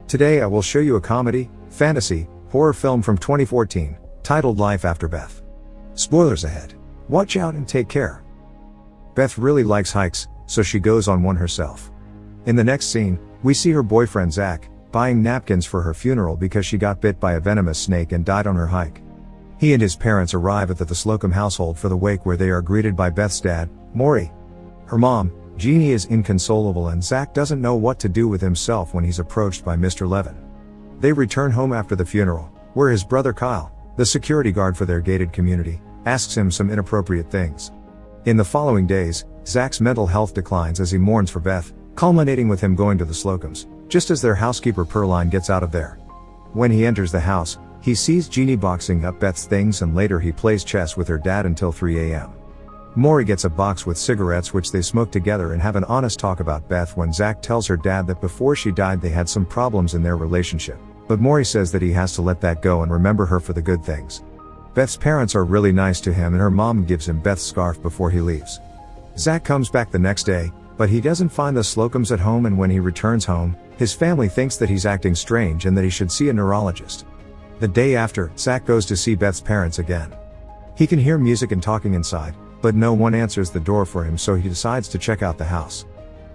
Today I will show you a comedy, fantasy, horror film from 2014, titled Life After Beth. Spoilers ahead. Watch out and take care. Beth really likes hikes, so she goes on one herself. In the next scene, we see her boyfriend Zach, buying napkins for her funeral because she got bit by a venomous snake and died on her hike. He and his parents arrive at the Slocum household for the wake, where they are greeted by Beth's dad, Maury. Her mom, Jeannie, is inconsolable, and Zach doesn't know what to do with himself when he's approached by Mr. Levin. They return home after the funeral, where his brother Kyle, the security guard for their gated community, asks him some inappropriate things. In the following days, Zach's mental health declines as he mourns for Beth, culminating with him going to the Slocums, just as their housekeeper Pearline gets out of there. When he enters the house, he sees Jeannie boxing up Beth's things, and later he plays chess with her dad until 3 a.m. Maury gets a box with cigarettes which they smoke together and have an honest talk about Beth when Zach tells her dad that before she died they had some problems in their relationship, but Maury says that he has to let that go and remember her for the good things. Beth's parents are really nice to him, and her mom gives him Beth's scarf before he leaves. Zach comes back the next day, but he doesn't find the Slocums at home, and when he returns home, his family thinks that he's acting strange and that he should see a neurologist. The day after, Zach goes to see Beth's parents again. He can hear music and talking inside, but no one answers the door for him, so he decides to check out the house.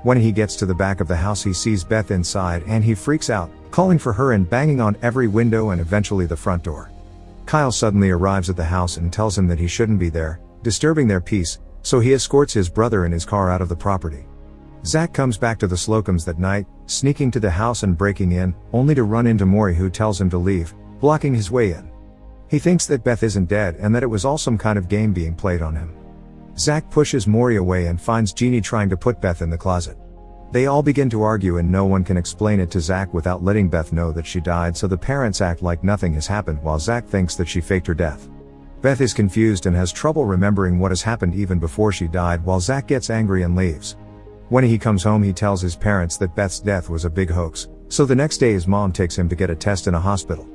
When he gets to the back of the house, he sees Beth inside and he freaks out, calling for her and banging on every window and eventually the front door. Kyle suddenly arrives at the house and tells him that he shouldn't be there, disturbing their peace, so he escorts his brother in his car out of the property. Zach comes back to the Slocums that night, sneaking to the house and breaking in, only to run into Maury, who tells him to leave, blocking his way in. He thinks that Beth isn't dead and that it was all some kind of game being played on him. Zach pushes Maury away and finds Jeannie trying to put Beth in the closet. They all begin to argue and no one can explain it to Zach without letting Beth know that she died, so the parents act like nothing has happened while Zach thinks that she faked her death. Beth is confused and has trouble remembering what has happened even before she died, while Zach gets angry and leaves. When he comes home, he tells his parents that Beth's death was a big hoax, so the next day his mom takes him to get a test in a hospital.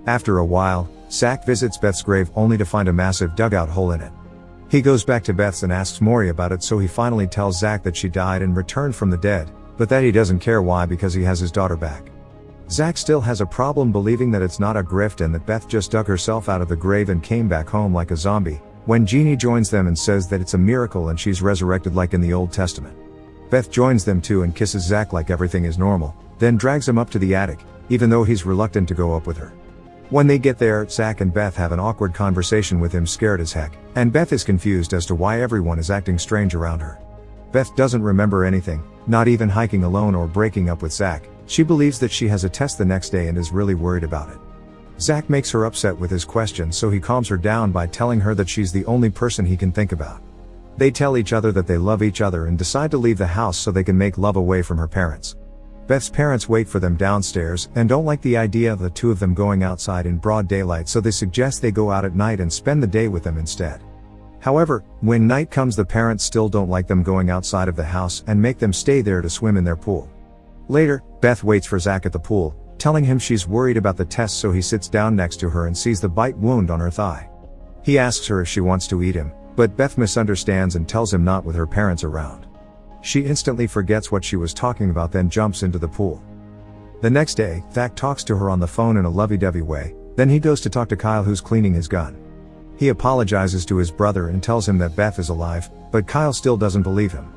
After a while, Zach visits Beth's grave only to find a massive dugout hole in it. He goes back to Beth's and asks Maury about it, so he finally tells Zach that she died and returned from the dead, but that he doesn't care why because he has his daughter back. Zach still has a problem believing that it's not a grift and that Beth just dug herself out of the grave and came back home like a zombie, when Jeannie joins them and says that it's a miracle and she's resurrected like in the Old Testament. Beth joins them too and kisses Zach like everything is normal, then drags him up to the attic, even though he's reluctant to go up with her. When they get there, Zach and Beth have an awkward conversation with him scared as heck, and Beth is confused as to why everyone is acting strange around her. Beth doesn't remember anything, not even hiking alone or breaking up with Zach. She believes that she has a test the next day and is really worried about it. Zach makes her upset with his questions, so he calms her down by telling her that she's the only person he can think about. They tell each other that they love each other and decide to leave the house so they can make love away from her parents. Beth's parents wait for them downstairs and don't like the idea of the two of them going outside in broad daylight, so they suggest they go out at night and spend the day with them instead. However, when night comes, the parents still don't like them going outside of the house and make them stay there to swim in their pool. Later, Beth waits for Zach at the pool, telling him she's worried about the test, so he sits down next to her and sees the bite wound on her thigh. He asks her if she wants to eat him, but Beth misunderstands and tells him not with her parents around. She instantly forgets what she was talking about, then jumps into the pool. The next day, Zach talks to her on the phone in a lovey-dovey way, then he goes to talk to Kyle, who's cleaning his gun. He apologizes to his brother and tells him that Beth is alive, but Kyle still doesn't believe him.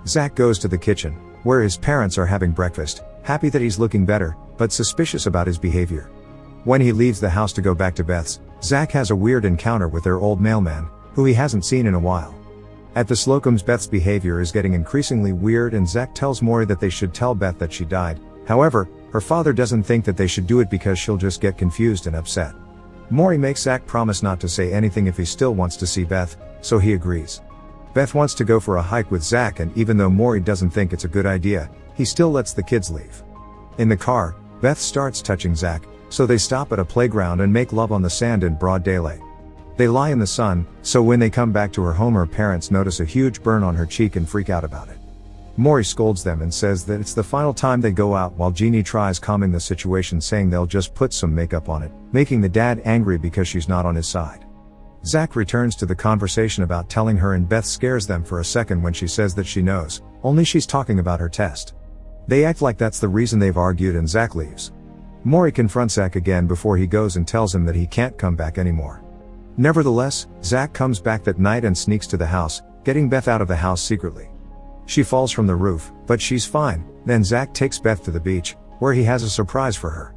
Zach goes to the kitchen, where his parents are having breakfast, happy that he's looking better, but suspicious about his behavior. When he leaves the house to go back to Beth's, Zach has a weird encounter with their old mailman, who he hasn't seen in a while. At the Slocums, Beth's behavior is getting increasingly weird, and Zach tells Maury that they should tell Beth that she died. However, her father doesn't think that they should do it because she'll just get confused and upset. Maury makes Zach promise not to say anything if he still wants to see Beth, so he agrees. Beth wants to go for a hike with Zach, and even though Maury doesn't think it's a good idea, he still lets the kids leave. In the car, Beth starts touching Zach, so they stop at a playground and make love on the sand in broad daylight. They lie in the sun, so when they come back to her home, her parents notice a huge burn on her cheek and freak out about it. Maury scolds them and says that it's the final time they go out, while Jeannie tries calming the situation, saying they'll just put some makeup on it, making the dad angry because she's not on his side. Zach returns to the conversation about telling her, and Beth scares them for a second when she says that she knows, only she's talking about her test. They act like that's the reason they've argued, and Zach leaves. Maury confronts Zach again before he goes and tells him that he can't come back anymore. Nevertheless, Zach comes back that night and sneaks to the house, getting Beth out of the house secretly. She falls from the roof, but she's fine. Then Zach takes Beth to the beach, where he has a surprise for her.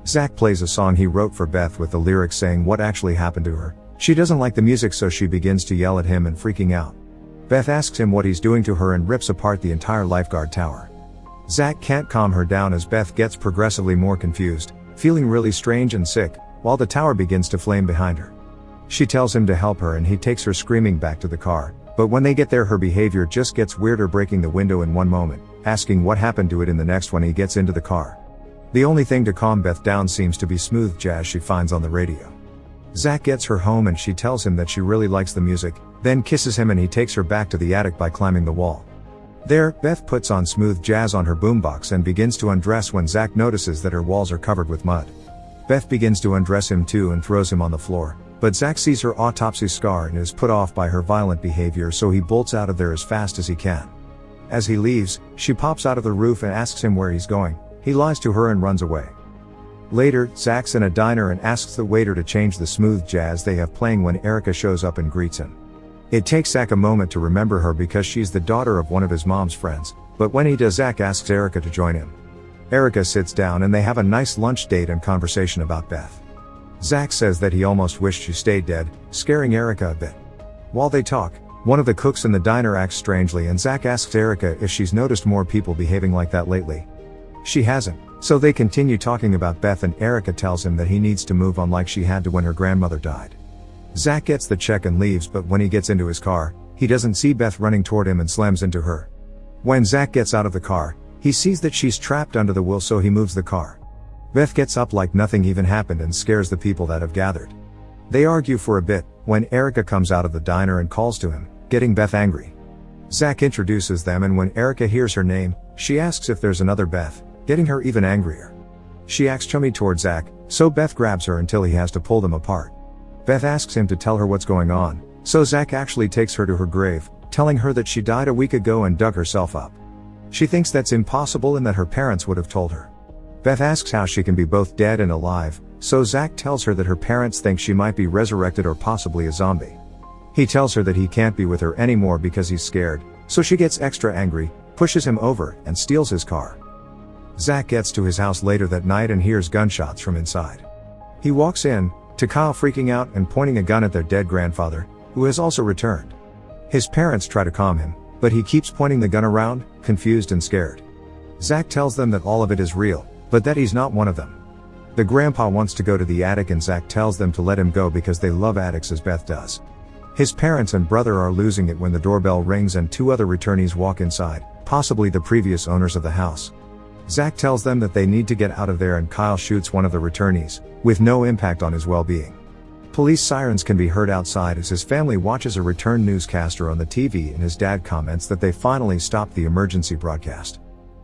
Zach plays a song he wrote for Beth with the lyrics saying what actually happened to her. She doesn't like the music, so she begins to yell at him and freaking out. Beth asks him what he's doing to her and rips apart the entire lifeguard tower. Zach can't calm her down as Beth gets progressively more confused, feeling really strange and sick, while the tower begins to flame behind her. She tells him to help her and he takes her screaming back to the car, but when they get there her behavior just gets weirder, breaking the window in one moment, asking what happened to it in the next when he gets into the car. The only thing to calm Beth down seems to be smooth jazz she finds on the radio. Zach gets her home and she tells him that she really likes the music, then kisses him and he takes her back to the attic by climbing the wall. There, Beth puts on smooth jazz on her boombox and begins to undress when Zach notices that her walls are covered with mud. Beth begins to undress him too and throws him on the floor, but Zach sees her autopsy scar and is put off by her violent behavior, so he bolts out of there as fast as he can. As he leaves, she pops out of the roof and asks him where he's going. He lies to her and runs away. Later, Zach's in a diner and asks the waiter to change the smooth jazz they have playing when Erica shows up and greets him. It takes Zach a moment to remember her because she's the daughter of one of his mom's friends, but when he does, Zach asks Erica to join him. Erica sits down and they have a nice lunch date and conversation about Beth. Zach says that he almost wished she stayed dead, scaring Erica a bit. While they talk, one of the cooks in the diner acts strangely and Zach asks Erica if she's noticed more people behaving like that lately. She hasn't, so they continue talking about Beth and Erica tells him that he needs to move on like she had to when her grandmother died. Zach gets the check and leaves, but when he gets into his car, he doesn't see Beth running toward him and slams into her. When Zach gets out of the car, he sees that she's trapped under the wheel, so he moves the car. Beth gets up like nothing even happened and scares the people that have gathered. They argue for a bit, when Erica comes out of the diner and calls to him, getting Beth angry. Zach introduces them and when Erica hears her name, she asks if there's another Beth, getting her even angrier. She acts chummy toward Zach, so Beth grabs her until he has to pull them apart. Beth asks him to tell her what's going on, so Zach actually takes her to her grave, telling her that she died a week ago and dug herself up. She thinks that's impossible and that her parents would have told her. Beth asks how she can be both dead and alive, so Zach tells her that her parents think she might be resurrected or possibly a zombie. He tells her that he can't be with her anymore because he's scared, so she gets extra angry, pushes him over, and steals his car. Zach gets to his house later that night and hears gunshots from inside. He walks in, to Kyle freaking out and pointing a gun at their dead grandfather, who has also returned. His parents try to calm him, but he keeps pointing the gun around, confused and scared. Zach tells them that all of it is real, but that he's not one of them. The grandpa wants to go to the attic and Zach tells them to let him go because they love attics as Beth does. His parents and brother are losing it when the doorbell rings and two other returnees walk inside, possibly the previous owners of the house. Zach tells them that they need to get out of there and Kyle shoots one of the returnees, with no impact on his well-being. Police sirens can be heard outside as his family watches a return newscaster on the TV and his dad comments that they finally stopped the emergency broadcast.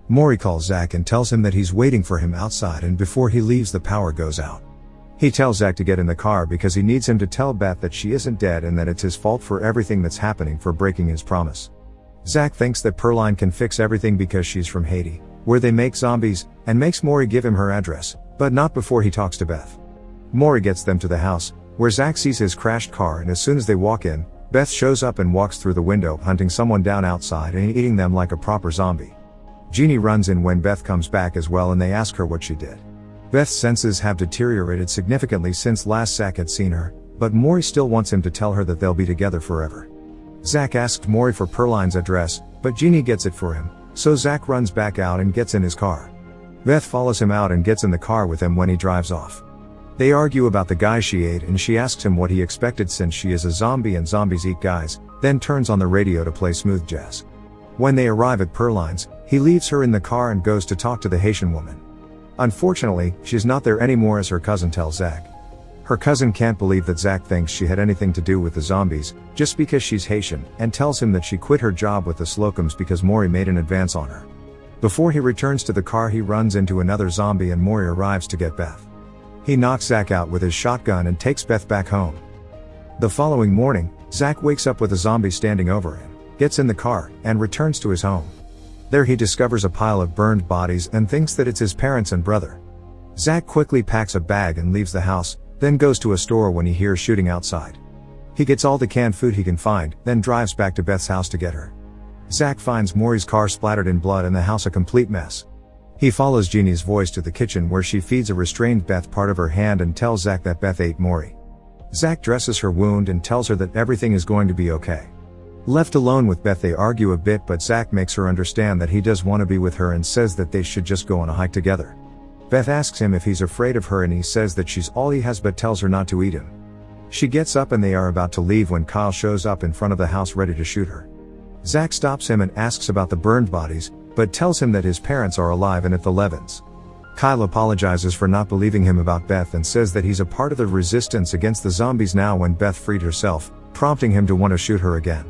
Maury calls Zach and tells him that he's waiting for him outside and before he leaves the power goes out. He tells Zach to get in the car because he needs him to tell Beth that she isn't dead and that it's his fault for everything that's happening for breaking his promise. Zach thinks that Pearline can fix everything because she's from Haiti, where they make zombies, and makes Maury give him her address, but not before he talks to Beth. Maury gets them to the house, where Zach sees his crashed car and as soon as they walk in, Beth shows up and walks through the window hunting someone down outside and eating them like a proper zombie. Jeannie runs in when Beth comes back as well and they ask her what she did. Beth's senses have deteriorated significantly since last Zach had seen her, but Maury still wants him to tell her that they'll be together forever. Zach asked Maury for Pearline's address, but Jeannie gets it for him, so Zach runs back out and gets in his car. Beth follows him out and gets in the car with him when he drives off. They argue about the guy she ate and she asks him what he expected since she is a zombie and zombies eat guys, then turns on the radio to play smooth jazz. When they arrive at Pearline's, he leaves her in the car and goes to talk to the Haitian woman. Unfortunately, she's not there anymore as her cousin tells Zach. Her cousin can't believe that Zach thinks she had anything to do with the zombies, just because she's Haitian, and tells him that she quit her job with the Slocums because Maury made an advance on her. Before he returns to the car he runs into another zombie and Maury arrives to get Beth. He knocks Zach out with his shotgun and takes Beth back home. The following morning, Zach wakes up with a zombie standing over him, gets in the car, and returns to his home. There he discovers a pile of burned bodies and thinks that it's his parents and brother. Zach quickly packs a bag and leaves the house, then goes to a store when he hears shooting outside. He gets all the canned food he can find, then drives back to Beth's house to get her. Zach finds Maury's car splattered in blood and the house a complete mess. He follows Jeannie's voice to the kitchen where she feeds a restrained Beth part of her hand and tells Zach that Beth ate Maury. Zach dresses her wound and tells her that everything is going to be okay. Left alone with Beth, they argue a bit, but Zach makes her understand that he does want to be with her and says that they should just go on a hike together. Beth asks him if he's afraid of her and he says that she's all he has but tells her not to eat him. She gets up and they are about to leave when Kyle shows up in front of the house ready to shoot her. Zach stops him and asks about the burned bodies, but tells him that his parents are alive and at the Levins. Kyle apologizes for not believing him about Beth and says that he's a part of the resistance against the zombies now when Beth freed herself, prompting him to want to shoot her again.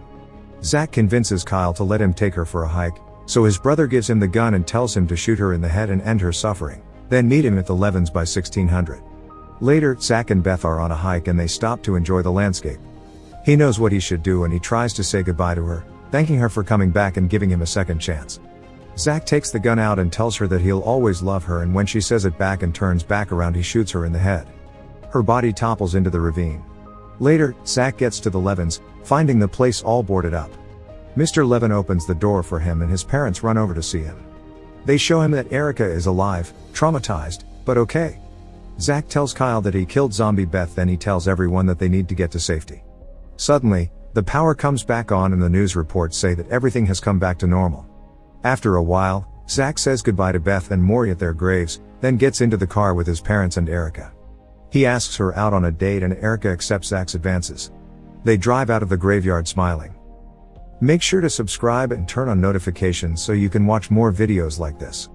Zach convinces Kyle to let him take her for a hike, so his brother gives him the gun and tells him to shoot her in the head and end her suffering, then meet him at the Levins by 1600. Later, Zach and Beth are on a hike and they stop to enjoy the landscape. He knows what he should do and he tries to say goodbye to her, thanking her for coming back and giving him a second chance. Zach takes the gun out and tells her that he'll always love her, and when she says it back and turns back around, he shoots her in the head. Her body topples into the ravine. Later, Zach gets to the Levins, finding the place all boarded up. Mr. Levin opens the door for him and his parents run over to see him. They show him that Erica is alive, traumatized, but okay. Zach tells Kyle that he killed zombie Beth, then he tells everyone that they need to get to safety. Suddenly, the power comes back on and the news reports say that everything has come back to normal. After a while, Zach says goodbye to Beth and Maury at their graves, then gets into the car with his parents and Erica. He asks her out on a date and Erica accepts Zach's advances. They drive out of the graveyard smiling. Make sure to subscribe and turn on notifications so you can watch more videos like this.